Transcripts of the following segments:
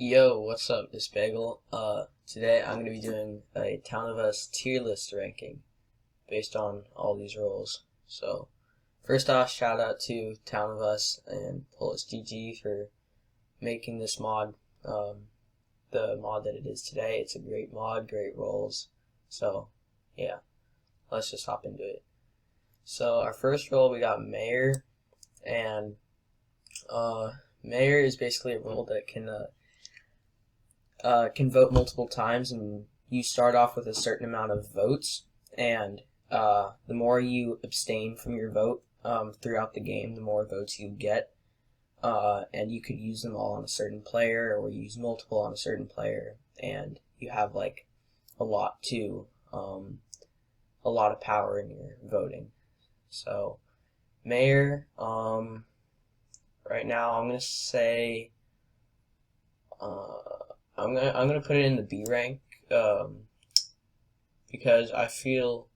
Yo, what's up? It's Bagel. Today I'm gonna be doing a Town of Us tier list ranking based on all these roles. So, first off, shout out to Town of Us and PullusGG for making this mod, the mod that it is today. It's a great mod, great roles. So, yeah, let's just hop into it. So, our first role we got Mayor, and Mayor is basically a role that can vote multiple times, and you start off with a certain amount of votes, and the more you abstain from your vote throughout the game, the more votes you get, and you could use them all on a certain player or use multiple on a certain player, and you have like a lot to a lot of power in your voting. So Mayor, right now I'm gonna say I'm gonna put it in the B rank, because I feel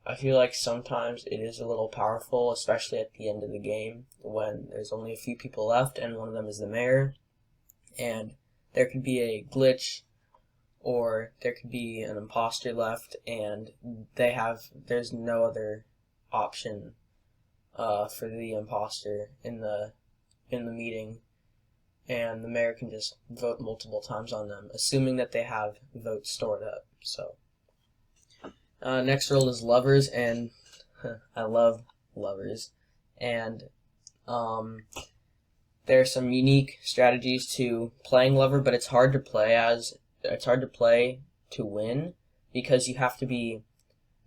like sometimes it is a little powerful, especially at the end of the game when there's only a few people left and one of them is the mayor, and there could be a glitch or there could be an imposter left and there's no other option for the imposter in the meeting, and the mayor can just vote multiple times on them, assuming that they have votes stored up. So, next role is Lovers, and I love Lovers, and there are some unique strategies to playing Lover, but it's hard to play to win because you have to be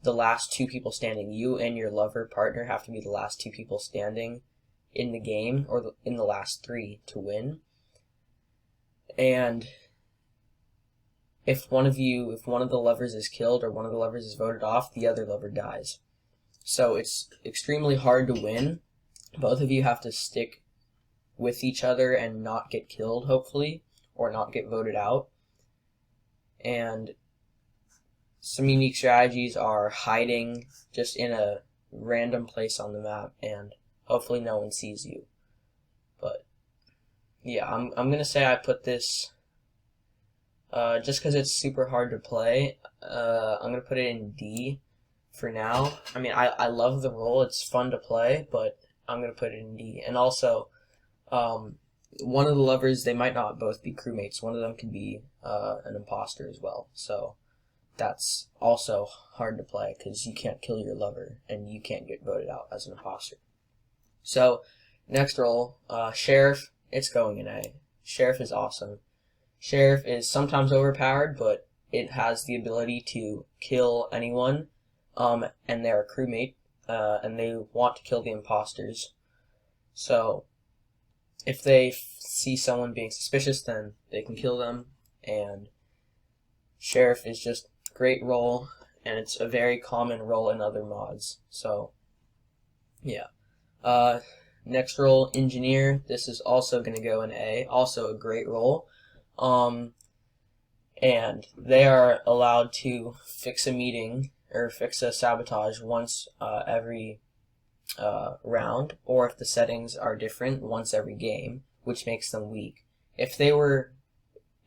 the last two people standing. You and your lover partner have to be the last two people standing in the game, or in the last three to win. And if one of the lovers is killed or one of the lovers is voted off, the other lover dies. So it's extremely hard to win. Both of you have to stick with each other and not get killed, hopefully, or not get voted out. And some unique strategies are hiding just in a random place on the map, and hopefully no one sees you. But yeah, I'm gonna say I put this just because it's super hard to play. I'm gonna put it in D for now. I mean, I love the role; it's fun to play, but I'm gonna put it in D. And also, one of the lovers, they might not both be crewmates. One of them could be an imposter as well. So that's also hard to play because you can't kill your lover and you can't get voted out as an imposter. So next role, Sheriff. It's going in A. Sheriff is awesome. Sheriff is sometimes overpowered, but it has the ability to kill anyone, and they're a crewmate, and they want to kill the imposters. So if they see someone being suspicious, then they can kill them, and Sheriff is just a great role, and it's a very common role in other mods. So yeah. Next role, Engineer. This is also going to go in A. Also a great role. And they are allowed to fix a meeting or fix a sabotage once every round, or if the settings are different, once every game, which makes them weak. If they were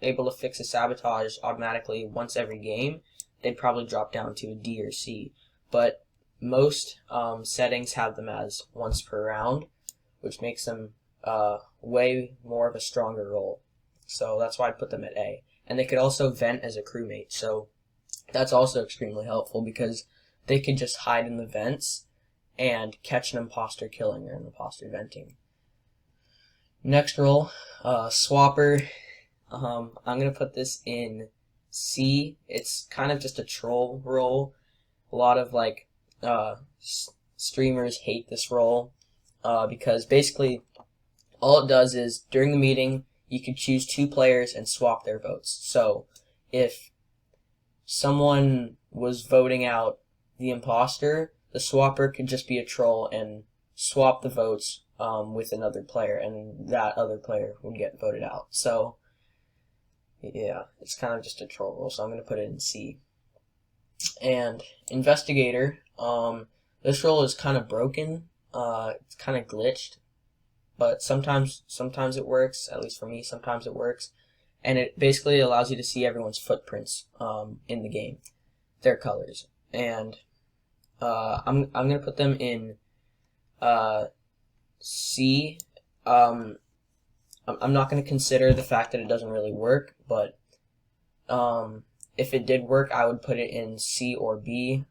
able to fix a sabotage automatically once every game, they'd probably drop down to a D or C. But most settings have them as once per round, which makes them way more of a stronger role. So that's why I put them at A. And they could also vent as a crewmate, so that's also extremely helpful because they could just hide in the vents and catch an imposter killing or an imposter venting. Next role, Swapper. I'm going to put this in C. It's kind of just a troll role. A lot of streamers hate this role because basically all it does is during the meeting you could choose two players and swap their votes. So if someone was voting out the imposter, the swapper could just be a troll and swap the votes with another player, and that other player would get voted out. So yeah, it's kind of just a troll role, so I'm going to put it in C. And Investigator, this role is kind of broken. It's kind of glitched. but sometimes it works. At least for me, sometimes it works, and it basically allows you to see everyone's footprints in the game, their colors, and I'm gonna put them in C. I'm not gonna consider the fact that it doesn't really work, but if it did work, I would put it in C or B.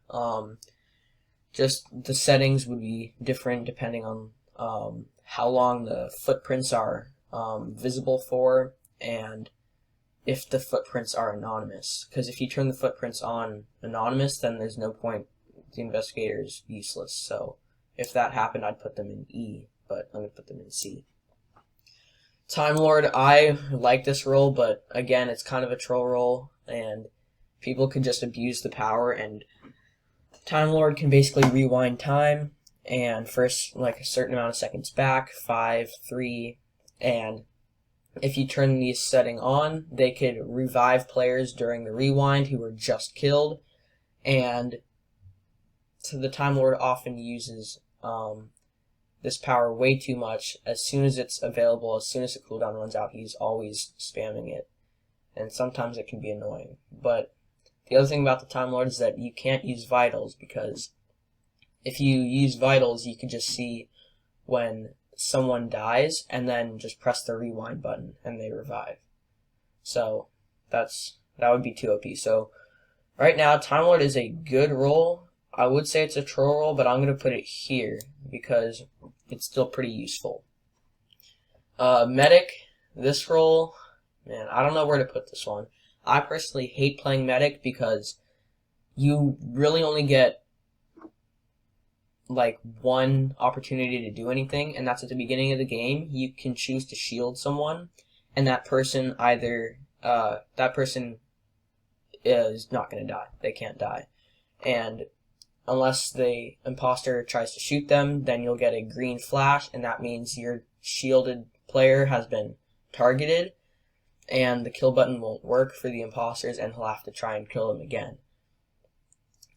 Just the settings would be different depending on how long the footprints are visible for, and if the footprints are anonymous. Because if you turn the footprints on anonymous, then there's no point. The investigator is useless. So if that happened, I'd put them in E, but I'm going to put them in C. Time Lord, I like this role, but again, it's kind of a troll role, and people could just abuse the power, and Time Lord can basically rewind time, and first, like a certain amount of seconds back, 5, 3, and if you turn these setting on, they could revive players during the rewind who were just killed, and so the Time Lord often uses this power way too much. As soon as it's available, as soon as the cooldown runs out, he's always spamming it, and sometimes it can be annoying. But the other thing about the Time Lord is that you can't use vitals, because if you use vitals, you can just see when someone dies and then just press the rewind button and they revive. So that would be too OP. So right now, Time Lord is a good role. I would say it's a troll role, but I'm going to put it here because it's still pretty useful. Medic, this role, man, I don't know where to put this one. I personally hate playing Medic because you really only get like one opportunity to do anything, and that's at the beginning of the game. You can choose to shield someone, and that person is not going to die. They can't die. And unless the imposter tries to shoot them, then you'll get a green flash, and that means your shielded player has been targeted, and the kill button won't work for the imposters, and he'll have to try and kill them again.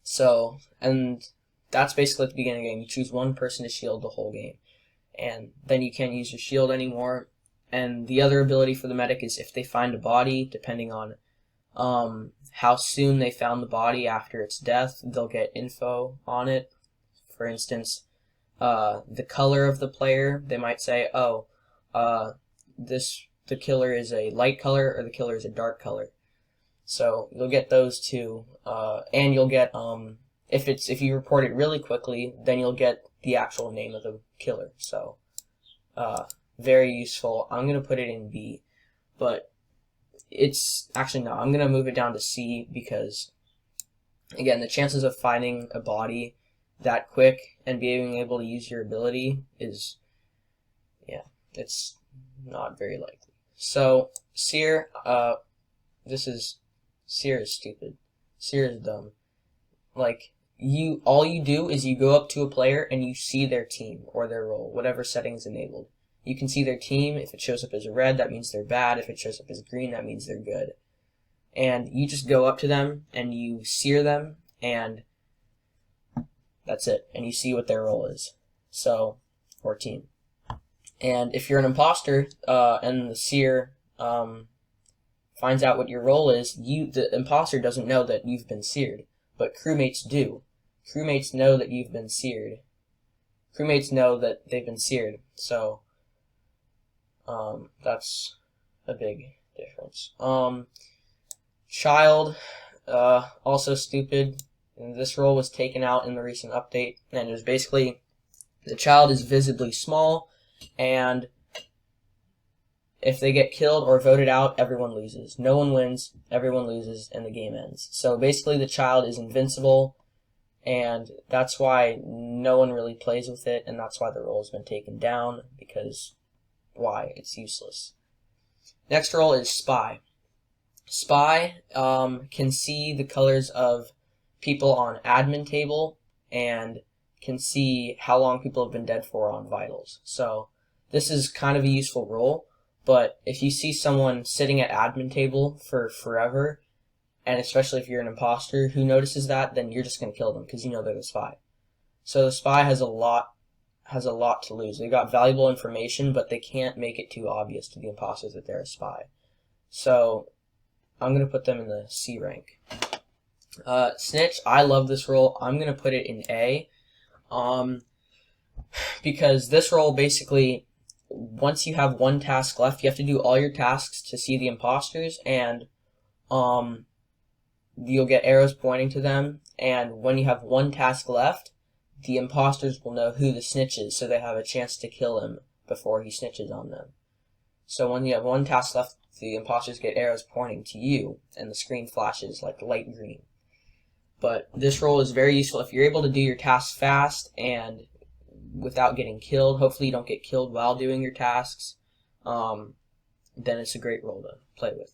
So, and that's basically at the beginning of the game. You choose one person to shield the whole game, and then you can't use your shield anymore. And the other ability for the medic is if they find a body, depending on how soon they found the body after its death, they'll get info on it. For instance, the color of the player. They might say, oh, the killer is a light color or the killer is a dark color. So you'll get those two, and you'll get if you report it really quickly, then you'll get the actual name of the killer. So very useful. I'm gonna put it in B, but it's actually no. I'm gonna move it down to C because again, the chances of finding a body that quick and being able to use your ability is, yeah, it's not very likely. So Seer, Seer is stupid. Seer is dumb. Like, all you do is you go up to a player and you see their team or their role, whatever settings enabled. You can see their team. If it shows up as red, that means they're bad. If it shows up as green, that means they're good. And you just go up to them and you sear them, and that's it. And you see what their role is. So, or team. And if you're an imposter, and the seer finds out what your role is, the imposter doesn't know that you've been seared, but crewmates do. Crewmates know that you've been seared. Crewmates know that they've been seared, so that's a big difference. Child, also stupid. And this role was taken out in the recent update, and it was basically the child is visibly small, and if they get killed or voted out, everyone loses. No one wins, everyone loses, and the game ends. So basically the child is invincible, and that's why no one really plays with it, and that's why the role has been taken down, because why? It's useless. Next role is Spy. Spy can see the colors of people on admin table and can see how long people have been dead for on vitals. So this is kind of a useful role, but if you see someone sitting at admin table for forever, and especially if you're an imposter who notices that, then you're just going to kill them because you know they're the spy. So the spy has has a lot to lose. They got valuable information, but they can't make it too obvious to the imposters that they're a spy. So I'm going to put them in the C rank. Snitch, I love this role. I'm going to put it in A. Because this role basically, once you have one task left, you have to do all your tasks to see the imposters, and you'll get arrows pointing to them, and when you have one task left, the imposters will know who the snitch is, so they have a chance to kill him before he snitches on them. So when you have one task left, the imposters get arrows pointing to you, and the screen flashes like light green. But this role is very useful if you're able to do your tasks fast and without getting killed. Hopefully you don't get killed while doing your tasks. Then it's a great role to play with.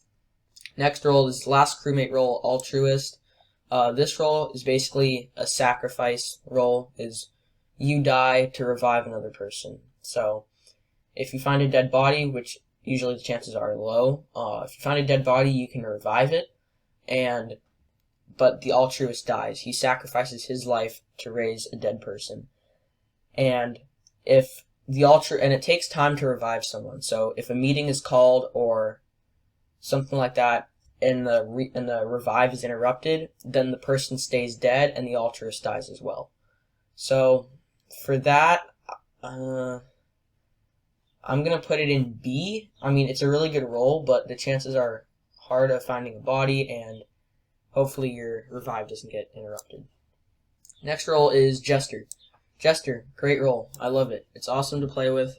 Next role is last crewmate role, Altruist. This role is basically a sacrifice role. Is you die to revive another person. So if you find a dead body, which usually the chances are low, if you find a dead body, you can revive it, but the Altruist dies. He sacrifices his life to raise a dead person. And if and it takes time to revive someone. So if a meeting is called or something like that, and the revive is interrupted, then the person stays dead and the Altruist dies as well. So for that, I'm gonna put it in B. I mean, it's a really good role, but the chances are hard of finding a body, and hopefully your revive doesn't get interrupted. Next role is Jester. Jester, great role. I love it. It's awesome to play with.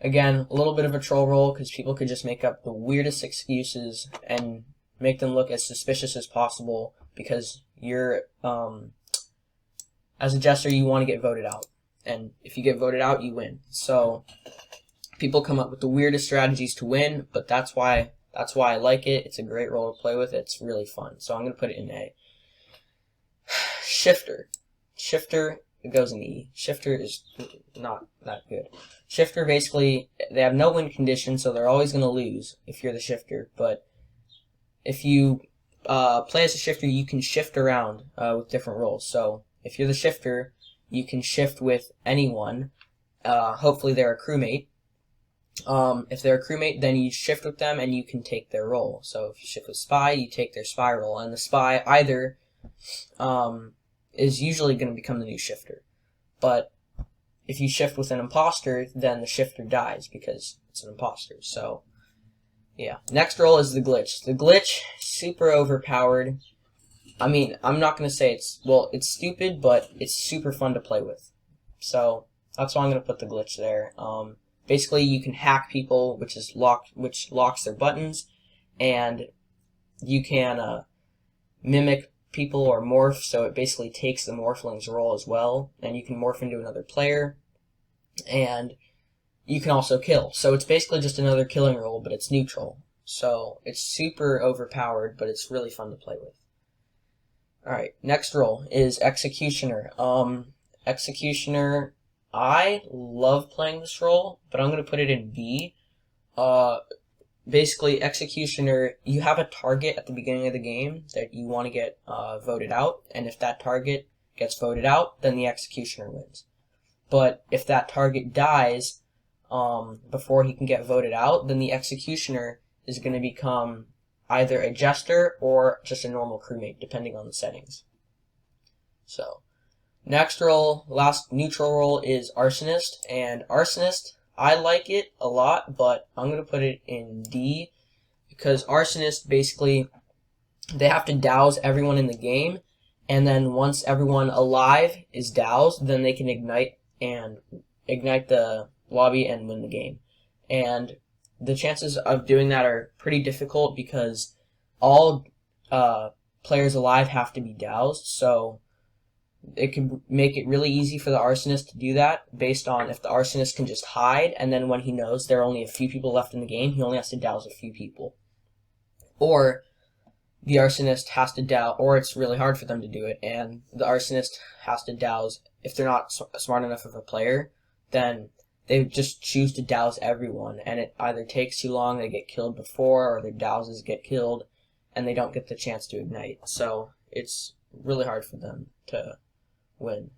Again, a little bit of a troll role because people could just make up the weirdest excuses and make them look as suspicious as possible because you're, as a Jester, you want to get voted out. And if you get voted out, you win. So people come up with the weirdest strategies to win, but that's why I like it. It's a great role to play with. It's really fun. So I'm going to put it in A. Shifter. Shifter, it goes in E. Shifter is not that good. Shifter, basically, they have no win condition, so they're always going to lose if you're the Shifter. But if you play as a Shifter, you can shift around with different roles. So if you're the Shifter, you can shift with anyone. Hopefully they're a crewmate. If they're a crewmate, then you shift with them and you can take their role. So if you shift with Spy, you take their Spy role. And the Spy either is usually going to become the new Shifter. But if you shift with an imposter, then the Shifter dies because it's an imposter. So, yeah. Next role is the Glitch. The Glitch, super overpowered. I mean, I'm not going to say it's stupid, but it's super fun to play with. So, that's why I'm going to put the Glitch there. Basically, you can hack people, which locks their buttons, and you can mimic people or morph, so it basically takes the morphling's role as well, and you can morph into another player, and you can also kill. So it's basically just another killing role, but it's neutral. So it's super overpowered, but it's really fun to play with. Alright, next role is Executioner. Executioner, I love playing this role, but I'm going to put it in B. Basically, Executioner, you have a target at the beginning of the game that you want to get voted out, and if that target gets voted out, then the Executioner wins. But if that target dies before he can get voted out, then the Executioner is going to become either a Jester or just a normal crewmate, depending on the settings. So, next role, last neutral role is Arsonist, and Arsonist, I like it a lot, but I'm going to put it in D, because Arsonist, basically, they have to douse everyone in the game, and then once everyone alive is doused, then they can ignite the lobby and win the game. And the chances of doing that are pretty difficult because all players alive have to be doused, so it can make it really easy for the Arsonist to do that based on if the Arsonist can just hide, and then when he knows there are only a few people left in the game, he only has to douse a few people. Or the Arsonist has to douse, or it's really hard for them to do it, and the Arsonist has to douse, if they're not smart enough of a player, then they just choose to douse everyone, and it either takes too long, they get killed before, or their douses get killed, and they don't get the chance to ignite. So it's really hard for them to win.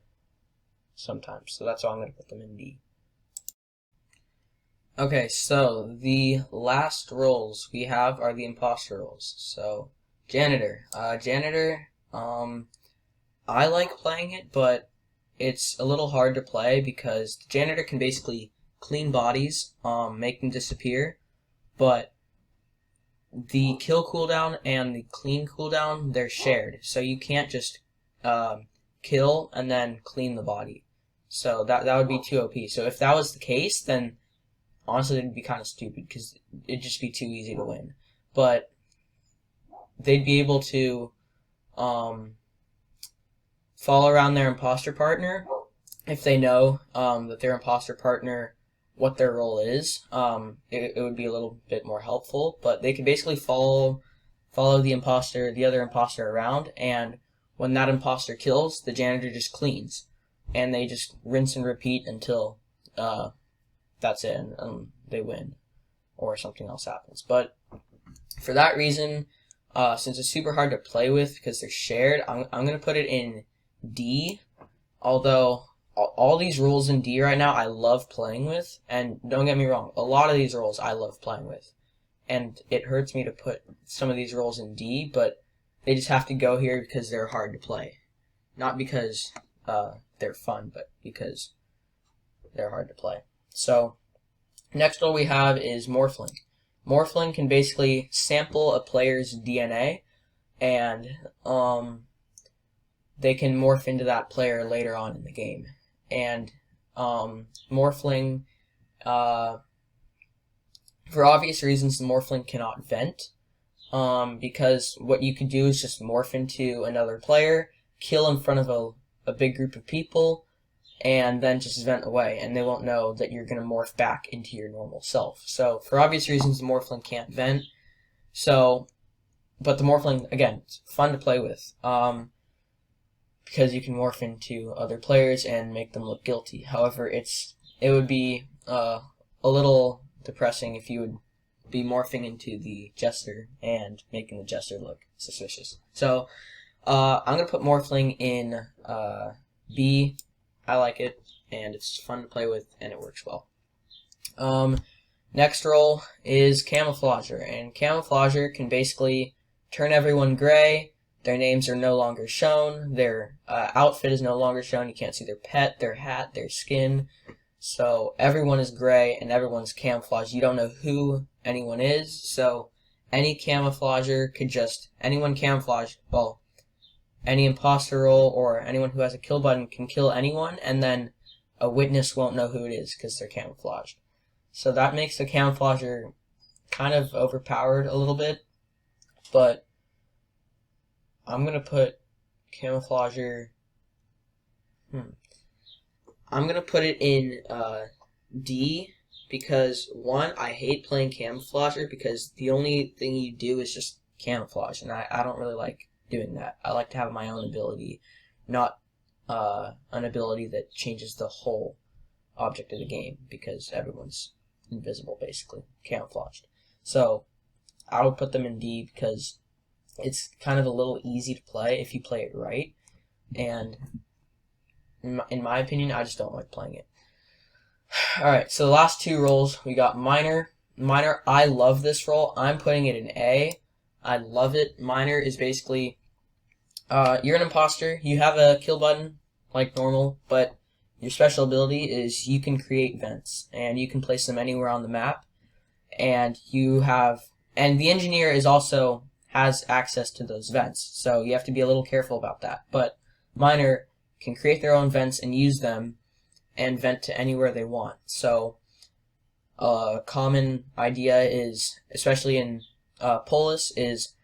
sometimes. So that's why I'm going to put them in D. Okay, so the last roles we have are the imposter roles. So janitor. I like playing it, but it's a little hard to play because the janitor can basically clean bodies, make them disappear, but the kill cooldown and the clean cooldown, they're shared. So you can't just kill and then clean the body. So that would be too OP. So if that was the case, then honestly it'd be kind of stupid because it'd just be too easy to win. But they'd be able to follow around their imposter partner if they know that their imposter partner, what their role is. It would be a little bit more helpful, but they could basically follow the other imposter around, and when that imposter kills, the janitor just cleans, and they just rinse and repeat until that's it, and they win, or something else happens. But for that reason, since it's super hard to play with because they're shared, I'm going to put it in D, although all these roles in D right now I love playing with, and don't get me wrong, a lot of these roles I love playing with, and it hurts me to put some of these roles in D, but they just have to go here because they're hard to play. Not because they're fun, but because they're hard to play. So, next role we have is Morphling. Morphling can basically sample a player's DNA, and they can morph into that player later on in the game. And Morphling, for obvious reasons, the Morphling cannot vent, because what you can do is just morph into another player, kill in front of a big group of people, and then just vent away, and they won't know that you're going to morph back into your normal self. So, for obvious reasons, the Morphling can't vent. So, but the Morphling, again, it's fun to play with. Because you can morph into other players and make them look guilty. However, it would be a little depressing if you would be morphing into the Jester and making the Jester look suspicious. So, I'm going to put Morphling in B. I like it, and it's fun to play with, and it works well. Next role is Camouflager, and Camouflager can basically turn everyone gray. Their names are no longer shown. Their outfit is no longer shown. You can't see their pet, their hat, their skin. So everyone is gray and everyone's camouflaged. You don't know who anyone is. So any camouflager could anyone camouflaged, well, any imposter role or anyone who has a kill button can kill anyone, and then a witness won't know who it is because they're camouflaged. So that makes the camouflager kind of overpowered a little bit, but I'm going to put Camouflager, I'm going to put it in D, because one, I hate playing Camouflager because the only thing you do is just camouflage, and I don't really like doing that. I like to have my own ability, not an ability that changes the whole object of the game, because everyone's invisible, basically, camouflaged. So, I would put them in D because it's kind of a little easy to play if you play it right, and in my opinion, I just don't like playing it. Alright, so the last two roles, we got Miner. Miner, I love this role. I'm putting it in A. I love it. Miner is basically, you're an imposter, you have a kill button, like normal, but your special ability is you can create vents, and you can place them anywhere on the map, and the engineer is also has access to those vents, so you have to be a little careful about that. But Miner can create their own vents and use them and vent to anywhere they want. So a common idea is, especially in Polus, is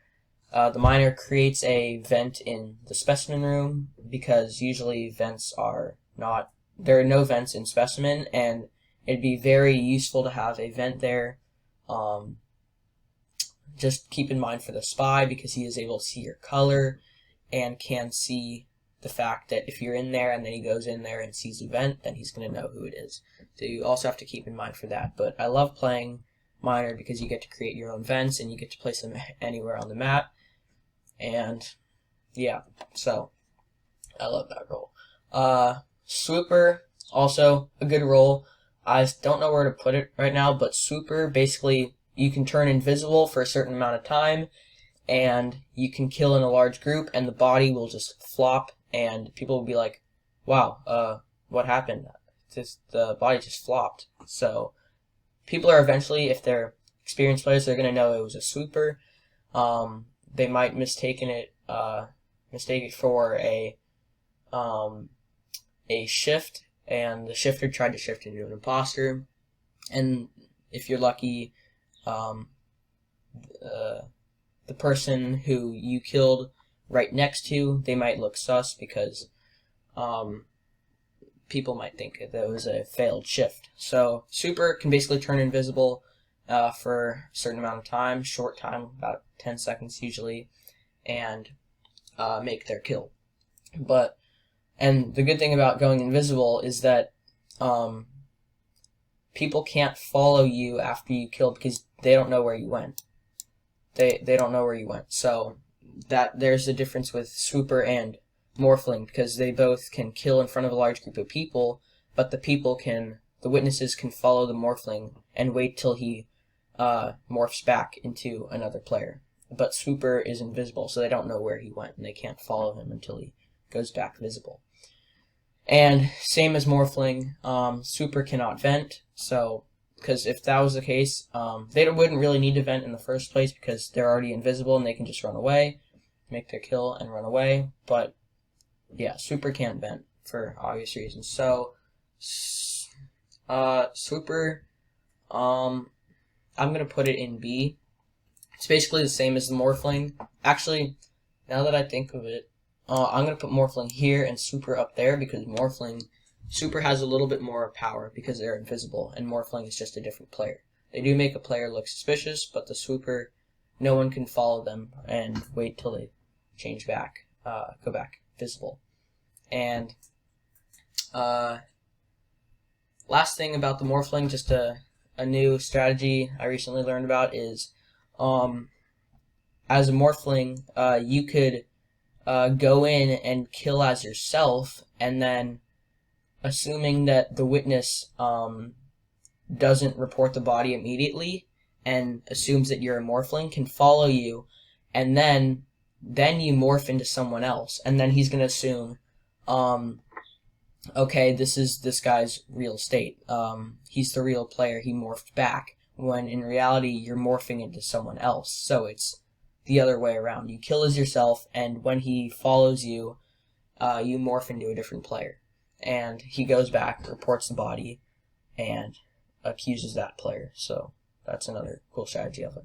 the Miner creates a vent in the specimen room, because usually vents there are no vents in specimen, and it'd be very useful to have a vent there. Just keep in mind for the spy, because he is able to see your color and can see the fact that if you're in there and then he goes in there and sees a vent, then he's going to know who it is. So you also have to keep in mind for that. But I love playing Miner because you get to create your own vents and you get to place them anywhere on the map. And yeah, so I love that role. Swooper, also a good role. I don't know where to put it right now, but Swooper, basically, you can turn invisible for a certain amount of time, and you can kill in a large group, and the body will just flop, and people will be like, wow, what happened? The body just flopped. So people are eventually, if they're experienced players, they're going to know it was a Swooper. They might mistake it for a shift, and the shifter tried to shift into an imposter. And if you're lucky, the person who you killed right next to, they might look sus because people might think that it was a failed shift. So Swooper can basically turn invisible for a certain amount of time, short time, about 10 seconds usually, and make their kill. And the good thing about going invisible is that people can't follow you after you kill because they don't know where you went. They don't know where you went. So there's a difference with Swooper and Morphling, because they both can kill in front of a large group of people, but the witnesses can follow the Morphling and wait till he morphs back into another player. But Swooper is invisible, so they don't know where he went, and they can't follow him until he goes back visible. And same as Morphling, Swooper cannot vent, so because if that was the case, they wouldn't really need to vent in the first place because they're already invisible and they can just run away, make their kill, and run away. But yeah, Swooper can't vent for obvious reasons. So Swooper, I'm gonna put it in B. It's basically the same as the Morphling. Actually, now that I think of it, I'm gonna put Morphling here and Swooper up there because Swooper has a little bit more power because they're invisible, and Morphling is just a different player. They do make a player look suspicious, but the Swooper, no one can follow them and wait till they change back, go back visible. And last thing about the Morphling, just a new strategy I recently learned about is, as a Morphling, you could go in and kill as yourself, and then assuming that the witness doesn't report the body immediately and assumes that you're a Morphling, can follow you, and then you morph into someone else, and then he's going to assume, okay, this is this guy's real state. He's the real player, he morphed back, when in reality you're morphing into someone else. So it's the other way around. You kill as yourself, and when he follows you, you morph into a different player. And he goes back, reports the body, and accuses that player. So that's another cool strategy of it.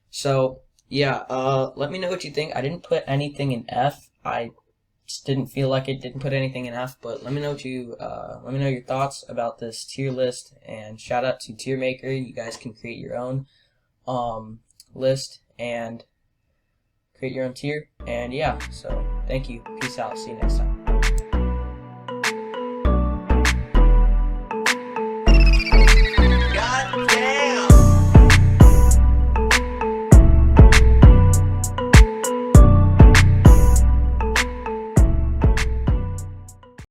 So yeah, let me know what you think. I didn't put anything in F. I just didn't feel like it. Didn't put anything in F. But let me know your thoughts about this tier list. And shout out to TierMaker. You guys can create your own list and create your own tier. And yeah, so thank you. Peace out. See you next time.